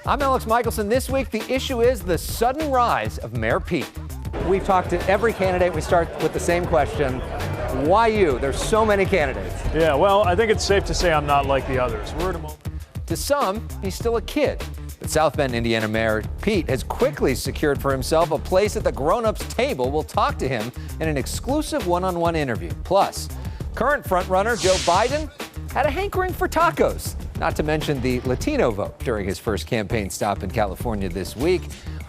I'm Elex Michaelson. This week, the issue is the sudden rise of Mayor Pete. We've talked to every candidate. We start with the same question. Why you? There's so many candidates. Yeah, well, I think it's safe to say I'm not like the others. We're at a moment. To some, he's still a kid. But South Bend, Indiana Mayor Pete has quickly secured for himself a place at the grown-ups table. We'll talk to him in an exclusive one-on-one interview. Plus, current frontrunner Joe Biden had a hankering for tacos. Not to mention the Latino vote during his first campaign stop in California this week.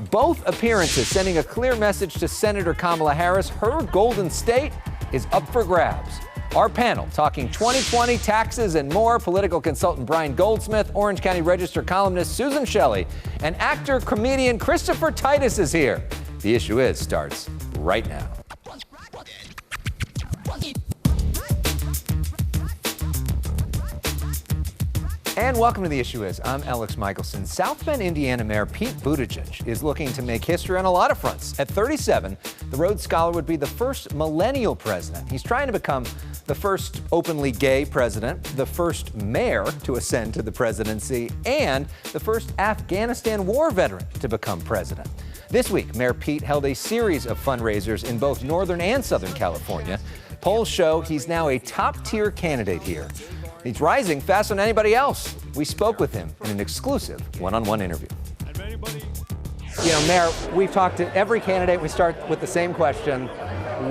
Both appearances sending a clear message to Senator Kamala Harris. Her golden state is up for grabs. Our panel talking 2020, taxes, and more. Political consultant Brian Goldsmith, Orange County Register columnist Susan Shelley, and actor-comedian Christopher Titus is here. The Issue Is starts right now. And welcome to The Issue Is. I'm Elex Michaelson. South Bend, Indiana Mayor Pete Buttigieg is looking to make history on a lot of fronts. At 37, the Rhodes Scholar would be the first millennial president. He's trying to become the first openly gay president, the first mayor to ascend to the presidency, and the first Afghanistan war veteran to become president. This week, Mayor Pete held a series of fundraisers in both Northern and Southern California. Polls show he's now a top-tier candidate here. He's rising faster than anybody else. We spoke with him in an exclusive one-on-one interview. You know, Mayor, we've talked to every candidate. We start with the same question.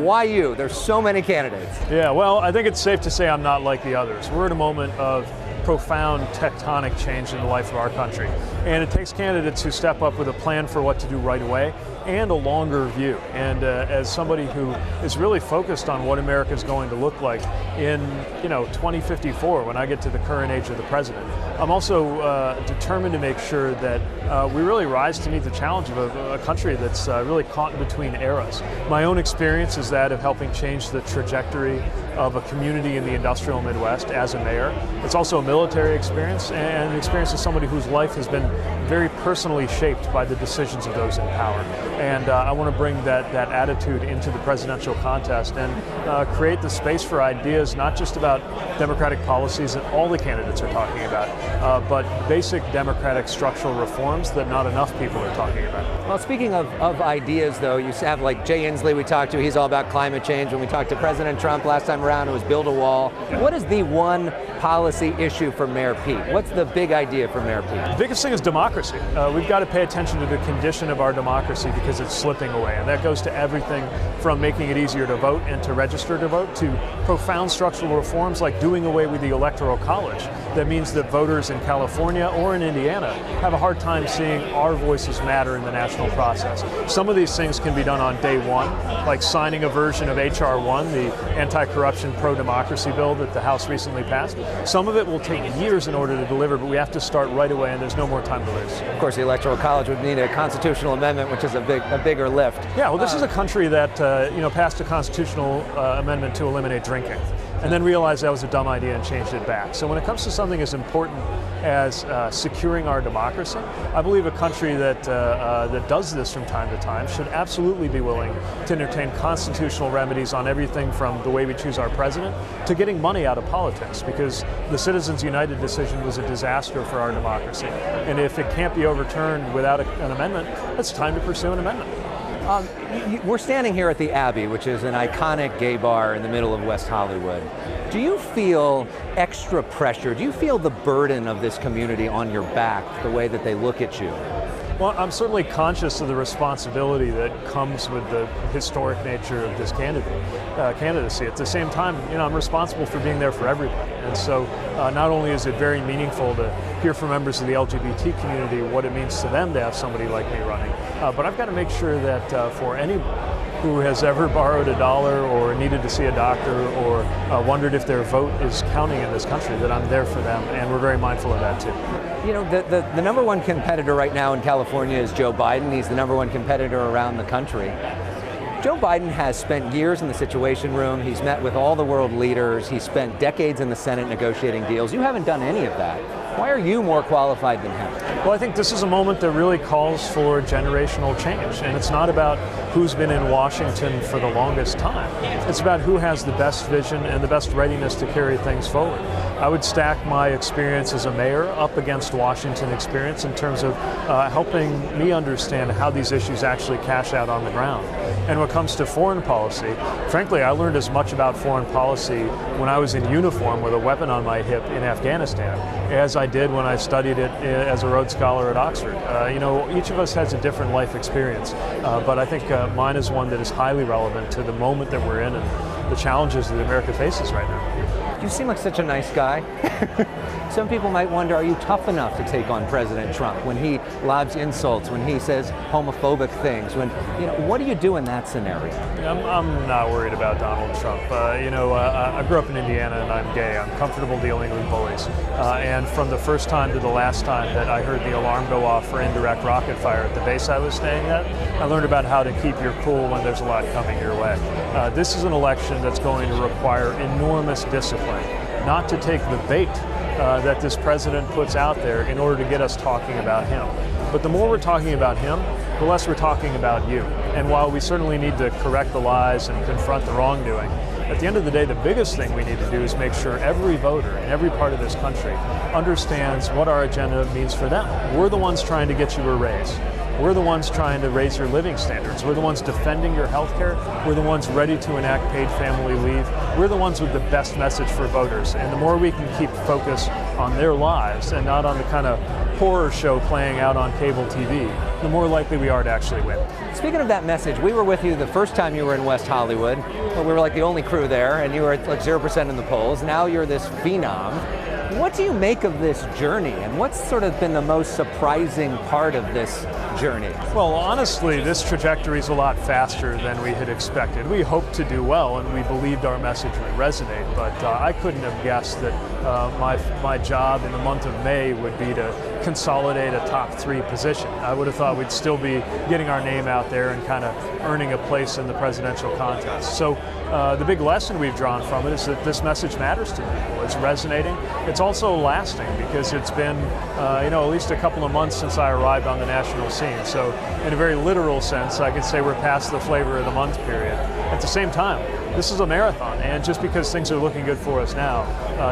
Why you? There's so many candidates. Yeah, well, I think it's safe to say I'm not like the others. We're at a moment of profound tectonic change in the life of our country. And it takes candidates who step up with a plan for what to do right away and a longer view. And as somebody who is really focused on what America is going to look like in 2054, when I get to the current age of the president, I'm also determined to make sure that we really rise to meet the challenge of a country that's really caught in between eras. My own experience is that of helping change the trajectory of a community in the industrial Midwest as a mayor. It's also a military experience and an experience as somebody whose life has been very personally shaped by the decisions of those in power. And I want to bring that attitude into the presidential contest and create the space for ideas, not just about democratic policies that all the candidates are talking about, but basic democratic structural reforms that not enough people are talking about. Well, speaking of ideas, though, you have like Jay Inslee we talked to. He's all about climate change. When we talked to President Trump last time around, it was build a wall. Yeah. What is the one policy issue for Mayor Pete? What's the big idea for Mayor Pete? The biggest thing is democracy. We've got to pay attention to the condition of our democracy because it's slipping away. And that goes to everything from making it easier to vote and to register to vote to profound structural reforms like doing away with the Electoral College. That means that voters in California or in Indiana have a hard time seeing our voices matter in the national process. Some of these things can be done on day one, like signing a version of H.R. 1, the anti-corruption, pro-democracy bill that the House recently passed. Some of it will take years in order to deliver, but we have to start right away, and there's no more time to lose. Of course, the Electoral College would need a constitutional amendment, which is a bigger lift. Yeah, well, this is a country that passed a constitutional amendment to eliminate drinking, and then realized that was a dumb idea and changed it back. So when it comes to something as important as securing our democracy, I believe a country that does this from time to time should absolutely be willing to entertain constitutional remedies on everything from the way we choose our president to getting money out of politics, because the Citizens United decision was a disaster for our democracy. And if it can't be overturned without an amendment, it's time to pursue an amendment. We're standing here at the Abbey, which is an iconic gay bar in the middle of West Hollywood. Do you feel extra pressure? Do you feel the burden of this community on your back, the way that they look at you? Well, I'm certainly conscious of the responsibility that comes with the historic nature of this candidacy. At the same time, I'm responsible for being there for everybody. And so not only is it very meaningful to hear from members of the LGBT community what it means to them to have somebody like me running, but I've got to make sure that for anyone who has ever borrowed $1 or needed to see a doctor or wondered if their vote is counting in this country, that I'm there for them, and we're very mindful of that too. You know, the number one competitor right now in California is Joe Biden. He's the number one competitor around the country. Joe Biden has spent years in the Situation Room. He's met with all the world leaders. He's spent decades in the Senate negotiating deals. You haven't done any of that. Why are you more qualified than him? Well, I think this is a moment that really calls for generational change, and it's not about who's been in Washington for the longest time. It's about who has the best vision and the best readiness to carry things forward. I would stack my experience as a mayor up against Washington experience in terms of helping me understand how these issues actually cash out on the ground. And when it comes to foreign policy, frankly, I learned as much about foreign policy when I was in uniform with a weapon on my hip in Afghanistan as I did when I studied it as a Rhodes Scholar at Oxford. Each of us has a different life experience, but I think mine is one that is highly relevant to the moment that we're in and the challenges that America faces right now. You seem like such a nice guy. Some people might wonder, are you tough enough to take on President Trump when he lobs insults, when he says homophobic things? What do you do in that scenario? I'm not worried about Donald Trump. I grew up in Indiana and I'm gay. I'm comfortable dealing with bullies. And from the first time to the last time that I heard the alarm go off for indirect rocket fire at the base I was staying at, I learned about how to keep your cool when there's a lot coming your way. This is an election that's going to require enormous discipline, not to take the bait that this president puts out there in order to get us talking about him. But the more we're talking about him, the less we're talking about you. And while we certainly need to correct the lies and confront the wrongdoing, at the end of the day, the biggest thing we need to do is make sure every voter in every part of this country understands what our agenda means for them. We're the ones trying to get you a raise. We're the ones trying to raise your living standards. We're the ones defending your health care. We're the ones ready to enact paid family leave. We're the ones with the best message for voters. And the more we can keep focus on their lives and not on the kind of horror show playing out on cable TV, the more likely we are to actually win. Speaking of that message, we were with you the first time you were in West Hollywood. We were like the only crew there, and you were at like 0% in the polls. Now you're this phenom. What do you make of this journey, and what's sort of been the most surprising part of this journey? Well, honestly, this trajectory is a lot faster than we had expected. We hoped to do well, and we believed our message would resonate, but I couldn't have guessed that my job in the month of May would be to consolidate a top 3 position. I would have thought we'd still be getting our name out there and kind of earning a place in the presidential contest. So the big lesson we've drawn from it is that this message matters to people. It's resonating. It's also lasting because it's been, at least a couple of months since I arrived on the national scene. So in a very literal sense, I could say we're past the flavor of the month period. At the same time, this is a marathon, and just because things are looking good for us now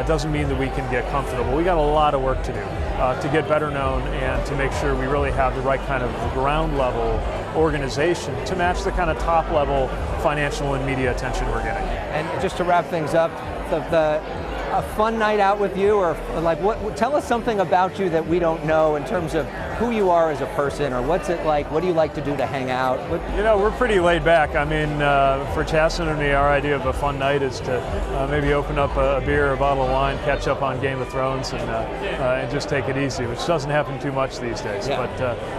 doesn't mean that we can get comfortable. We got a lot of work to do to get better known and to make sure we really have the right kind of ground level organization to match the kind of top level financial and media attention we're getting. And just to wrap things up, a fun night out with you, or like tell us something about you that we don't know in terms of who you are as a person, or what's it like, what do you like to do to hang out? We're pretty laid back. I mean, for Chasten and me, our idea of a fun night is to maybe open up a beer or a bottle of wine, catch up on Game of Thrones, and just take it easy, which doesn't happen too much these days. Yeah.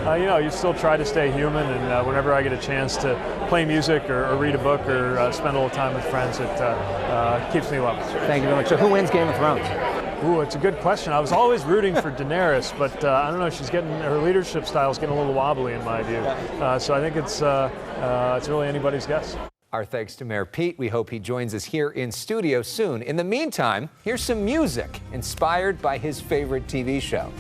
But you still try to stay human, and whenever I get a chance to play music or read a book or spend a little time with friends, it keeps me level. Thank you very much. So who wins Game of Thrones? Ooh, it's a good question. I was always rooting for Daenerys, but I don't know. Her leadership style is getting a little wobbly in my view. So I think it's really anybody's guess. Our thanks to Mayor Pete. We hope he joins us here in studio soon. In the meantime, here's some music inspired by his favorite TV show.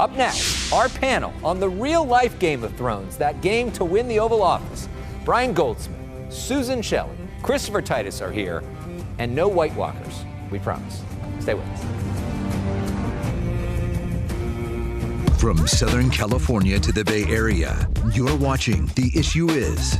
Up next, our panel on the real-life Game of Thrones, that game to win the Oval Office. Brian Goldsmith, Susan Shelley, Christopher Titus are here, and no White Walkers, we promise. Stay with us. From Southern California to the Bay Area, you're watching The Issue Is.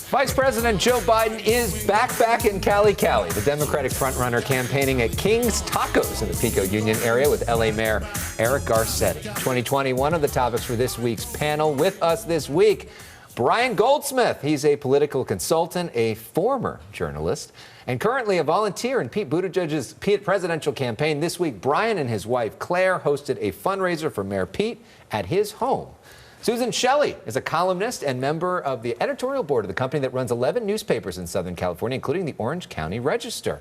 Vice President Joe Biden is back in Cali. The Democratic frontrunner campaigning at King's Tacos in the Pico Union area with LA Mayor Eric Garcetti. 2020, one of the topics for this week's panel. With us this week, Brian Goldsmith. He's a political consultant, a former journalist, and currently a volunteer in Pete Buttigieg's presidential campaign. This week, Brian and his wife, Claire, hosted a fundraiser for Mayor Pete at his home. Susan Shelley is a columnist and member of the editorial board of the company that runs 11 newspapers in Southern California, including the Orange County Register.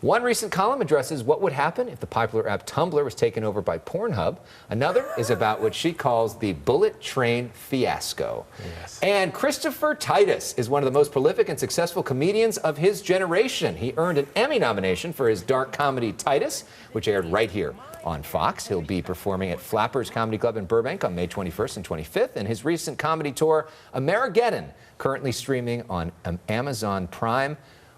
One recent column addresses what would happen if the popular app Tumblr was taken over by Pornhub. Another is about what she calls the bullet train fiasco. Yes. And Christopher Titus is one of the most prolific and successful comedians of his generation. He earned an Emmy nomination for his dark comedy Titus, which aired right here on Fox. He'll be performing at Flappers Comedy Club in Burbank on May 21st and 25th. And his recent comedy tour, Amerigeddon, currently streaming on Amazon Prime.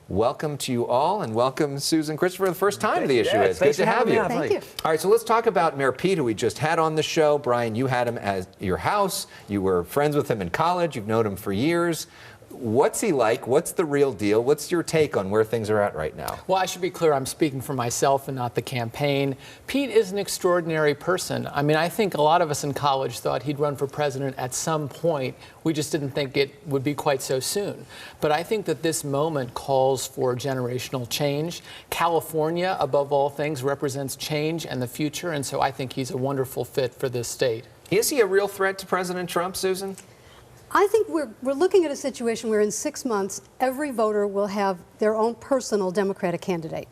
Welcome to you all, and welcome, Susan Christopher, the first time to The Issue Is. Good to have you. Thank you. All right, so let's talk about Mayor Pete, who we just had on the show. Brian, you had him at your house. You were friends with him in college. You've known him for years. What's he like? What's the real deal? What's your take on where things are at right now? Well, I should be clear, I'm speaking for myself and not the campaign. Pete is an extraordinary person. I mean, I think a lot of us in college thought he'd run for president at some point. We just didn't think it would be quite so soon. But I think that this moment calls for generational change. California, above all things, represents change and the future, and so I think he's a wonderful fit for this state. Is he a real threat to President Trump, Susan? I think we're looking at a situation where in 6 months, every voter will have their own personal Democratic candidate.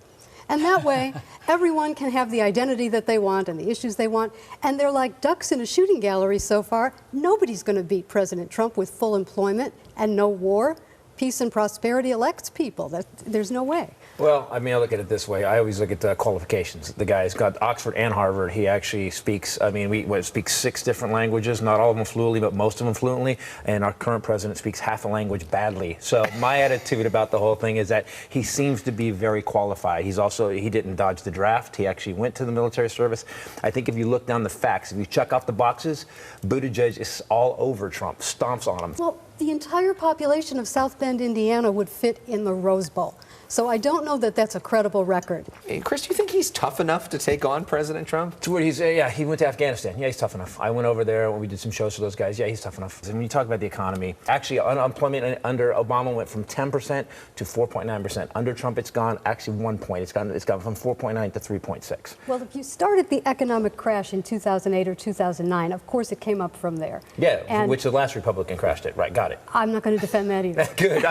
And that way, everyone can have the identity that they want and the issues they want. And they're like ducks in a shooting gallery so far. Nobody's going to beat President Trump with full employment and no war. Peace and prosperity elects people. There's no way. Well, I mean, I look at it this way. I always look at qualifications. The guy's got Oxford and Harvard. He actually speaks, I mean, we speak 6 different languages, not all of them fluently, but most of them fluently. And our current president speaks half a language badly. So my attitude about the whole thing is that he seems to be very qualified. He didn't dodge the draft. He actually went to the military service. I think if you look down the facts, if you check off the boxes, Buttigieg is all over Trump, stomps on him. Well, the entire population of South Bend, Indiana would fit in the Rose Bowl. So I don't know that that's a credible record. Hey, Chris, do you think he's tough enough to take on President Trump? To where yeah, he went to Afghanistan. Yeah, he's tough enough. I went over there when we did some shows for those guys. Yeah, he's tough enough. And when you talk about the economy, actually unemployment under Obama went from 10% to 4.9%. Under Trump, it's gone actually 1 point. It's gone from 4.9 to 3.6. Well, if you started the economic crash in 2008 or 2009, of course it came up from there. Yeah, and which the last Republican crashed it. Right, got it. I'm not going to defend that either. Good.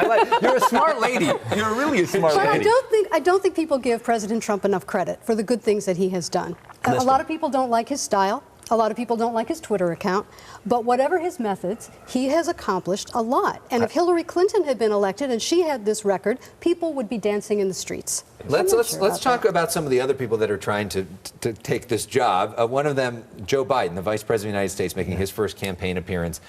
You're a smart lady. You're really a smart But lady. I don't think people give President Trump enough credit for the good things that he has done. A lot of people don't like his style. A lot of people don't like his Twitter account. But whatever his methods, he has accomplished a lot. And if Hillary Clinton had been elected and she had this record, people would be dancing in the streets. Let's talk about some of the other people that are trying to take this job. One of them, Joe Biden, the Vice President of the United States, making his first campaign appearance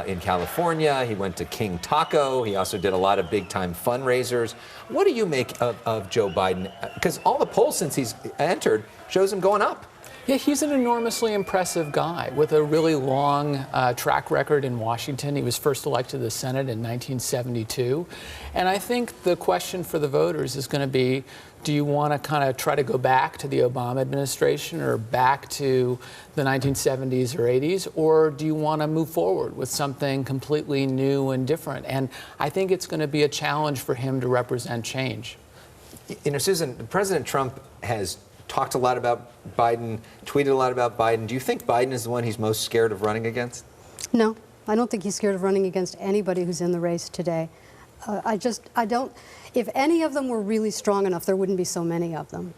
in California. He went to King Taco. He also did a lot of big-time fundraisers. What do you make of Joe Biden? Because all the polls since he's entered shows him going up. Yeah, he's an enormously impressive guy with a really long track record in Washington. He was first elected to the Senate in 1972. And I think the question for the voters is going to be, do you want to kind of try to go back to the Obama administration or back to the 1970s or 80s, or do you want to move forward with something completely new and different? And I think it's going to be a challenge for him to represent change. You know, Susan, President Trump has talked a lot about Biden, tweeted a lot about Biden. Do you think Biden is the one he's most scared of running against? No, I don't think he's scared of running against anybody who's in the race today. I don't. If any of them were really strong enough, there wouldn't be so many of them.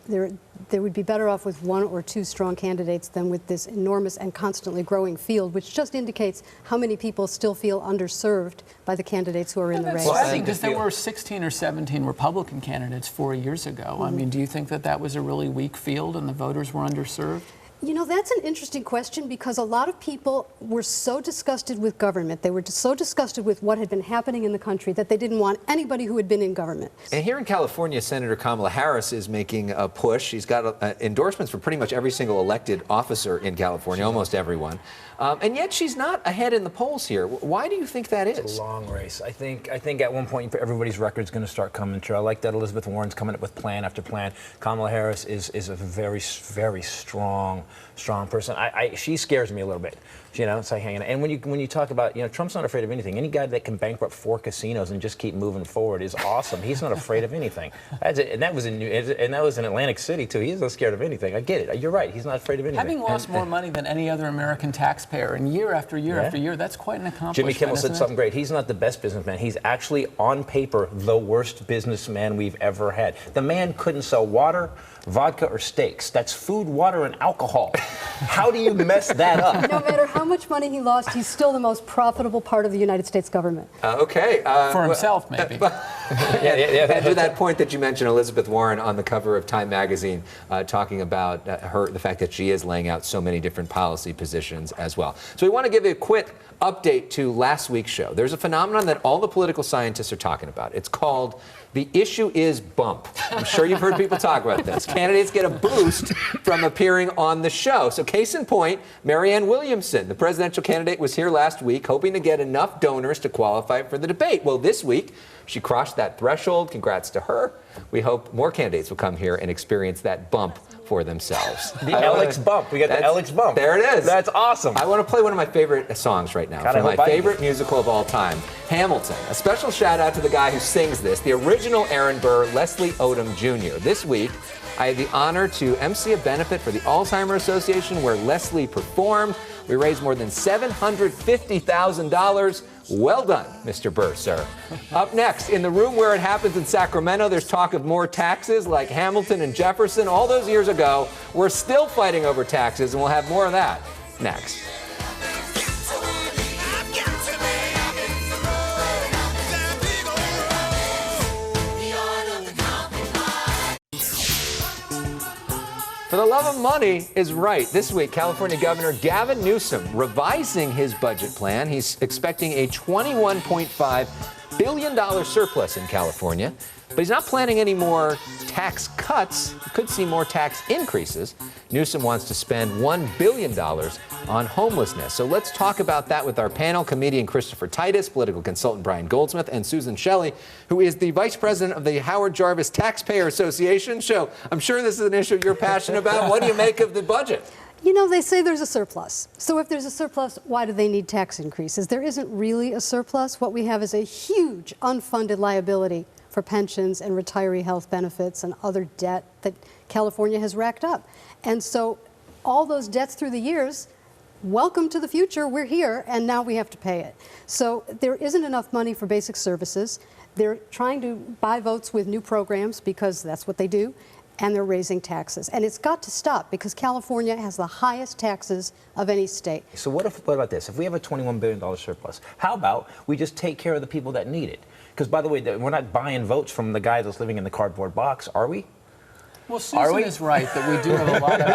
They would be better off with 1 or 2 strong candidates than with this enormous and constantly growing field, which just indicates how many people still feel underserved by the candidates who are in the race. Well, I think because there were 16 or 17 Republican candidates 4 years ago. I mean, do you think that was a really weak field and the voters were underserved? You know, that's an interesting question because a lot of people were so disgusted with government, they were so disgusted with what had been happening in the country that they didn't want anybody who had been in government. And here in California, Senator Kamala Harris is making a push. She's got endorsements for pretty much every single elected officer in California, almost everyone. And yet she's not ahead in the polls here. Why do you think that is? It's a long race. I think at one point everybody's record's going to start coming true. I like that Elizabeth Warren's coming up with plan after plan. Kamala Harris is a very, very strong strong person. She scares me a little bit. You know, it's like hanging. And when you talk about, you know, Trump's not afraid of anything. Any guy that can bankrupt 4 casinos and just keep moving forward is awesome. He's not afraid of anything. And that was in Atlantic City too. He's not scared of anything. I get it. You're right. He's not afraid of anything. Having lost more money than any other American taxpayer, and year after year after year, that's quite an accomplishment. Jimmy Kimmel said something great. He's not the best businessman. He's actually, on paper, the worst businessman we've ever had. The man couldn't sell water, vodka, or steaks. That's food, water, and alcohol. How do you mess that up? No matter how much money he lost, he's still the most profitable part of the United States government. Okay. For himself, maybe. And to that point that you mentioned, Elizabeth Warren on the cover of Time magazine talking about the fact that she is laying out so many different policy positions as well. So we want to give you a quick update to last week's show. There's a phenomenon that all the political scientists are talking about. It's called the issue is bump. I'm sure you've heard people talk about this. Candidates get a boost from appearing on the show. So case in point, Marianne Williamson, the presidential candidate, was here last week hoping to get enough donors to qualify for the debate. Well, this week, she crossed that threshold. Congrats to her. We hope more candidates will come here and experience that bump for themselves. The Elex bump. We got the Elex bump. There it is. That's awesome. I want to play one of my favorite songs right now from my favorite musical of all time, Hamilton. A special shout out to the guy who sings this, the original Aaron Burr, Leslie Odom Jr. This week, I had the honor to MC a benefit for the Alzheimer's Association where Leslie performed. We raised more than $750,000. Well done, Mr. Burr, sir. Up next, in the room where it happens in Sacramento, there's talk of more taxes like Hamilton and Jefferson. All those years ago, we're still fighting over taxes, and we'll have more of that next. For the love of money is right. This week, California Governor Gavin Newsom revising his budget plan. He's expecting a $21.5 billion surplus in California, but he's not planning any more tax cuts. We could see more tax increases. Newsom wants to spend $1 billion on homelessness. So let's talk about that with our panel, comedian Christopher Titus, political consultant Brian Goldsmith, and Susan Shelley, who is the vice president of the Howard Jarvis Taxpayer Association. So I'm sure this is an issue you're passionate about. What do you make of the budget? You know, they say there's a surplus. So if there's a surplus, why do they need tax increases? There isn't really a surplus. What we have is a huge unfunded liability for pensions and retiree health benefits and other debt that California has racked up. And so all those debts through the years, welcome to the future, we're here, and now we have to pay it. So there isn't enough money for basic services. They're trying to buy votes with new programs because that's what they do, and they're raising taxes. And it's got to stop because California has the highest taxes of any state. So what about this? If we have a $21 billion surplus, how about we just take care of the people that need it? Because, by the way, we're not buying votes from the guy that's living in the cardboard box, are we? Well, Susan is right that we do have a lot of...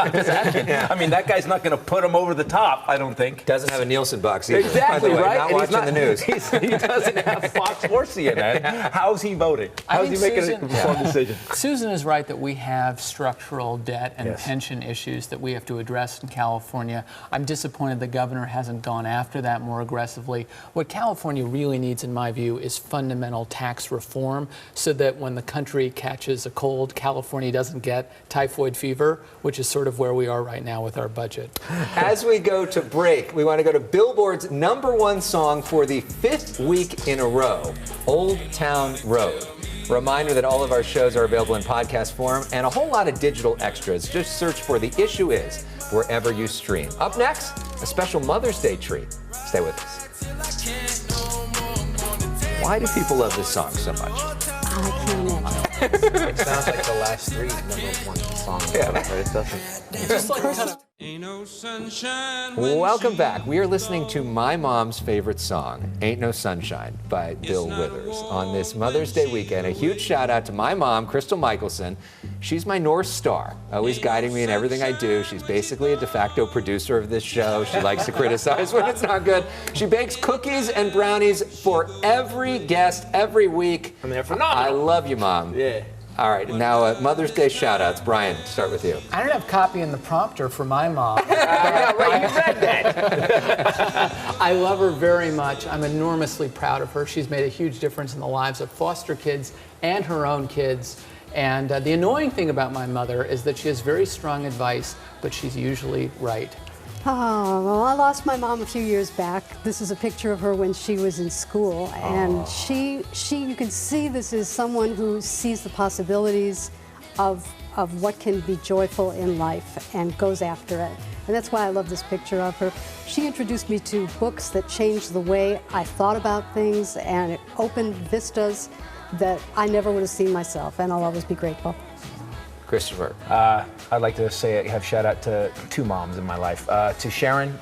Yeah. I mean, that guy's not going to put him over the top, I don't think. Doesn't have a Nielsen box either. Exactly, by the way, right? Not watching the news. He doesn't have Fox or CNN. How's he voting? How's he making an informed decision? Susan is right that we have structural debt and pension issues that we have to address in California. I'm disappointed the governor hasn't gone after that more aggressively. What California really needs, in my view, is fundamental tax reform so that when the country catches a cold, California doesn't get typhoid fever, which is sort of where we are right now with our budget. As we go to break, we want to go to Billboard's #1 song for the 5th week in a row, Old Town Road. Reminder that all of our shows are available in podcast form and a whole lot of digital extras. Just search for The Issue Is wherever you stream. Up next, a special Mother's Day treat. Stay with us. Why do people love this song so much? I can't imagine. It sounds like the last 3 #1 songs, but it doesn't. It's just like kind of... Welcome back. We are listening to my mom's favorite song, Ain't No Sunshine by Bill Withers. On this Mother's Day weekend, a huge shout out to my mom, Crystal Michaelson. She's my North Star, always guiding me in everything I do. She's basically a de facto producer of this show. She likes to criticize when it's not good. She bakes cookies and brownies for every guest every week. I mean, they're phenomenal. I love you, Mom. Yeah. All right, now Mother's Day shout-outs. Brian, start with you. I don't have copy in the prompter for my mom. Yeah, right, you read that. I love her very much. I'm enormously proud of her. She's made a huge difference in the lives of foster kids and her own kids. And the annoying thing about my mother is that she has very strong advice, but she's usually right. Oh, well, I lost my mom a few years back. This is a picture of her when she was in school. And you can see this is someone who sees the possibilities of what can be joyful in life and goes after it. And that's why I love this picture of her. She introduced me to books that changed the way I thought about things, and it opened vistas that I never would have seen myself, and I'll always be grateful. Christopher. I'd like to have shout out to two moms in my life. To Sharon,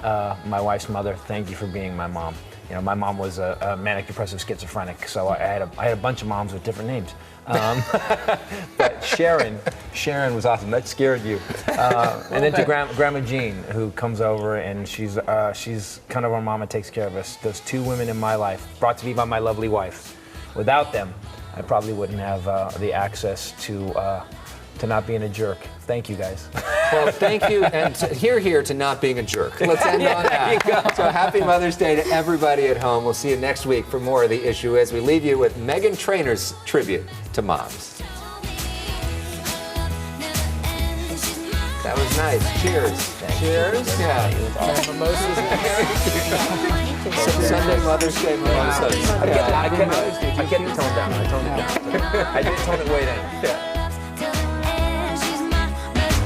my wife's mother, thank you for being my mom. You know, my mom was a manic depressive schizophrenic, so I had a bunch of moms with different names. But Sharon was awesome. That scared you. And then to Grandma Jean, who comes over, and she's kind of our mom and takes care of us. Those two women in my life, brought to me by my lovely wife. Without them, I probably wouldn't have the access to not being a jerk. Thank you, guys. Well, thank you, and here to not being a jerk. Let's end on that. So happy Mother's Day to everybody at home. We'll see you next week for more of The Issue as we leave you with Meghan Trainor's tribute to moms. That was nice. Cheers. Cheers. Yeah. Mimosas. Sunday Mother's Day mimosas. I kept it toned down. I did tone it way down.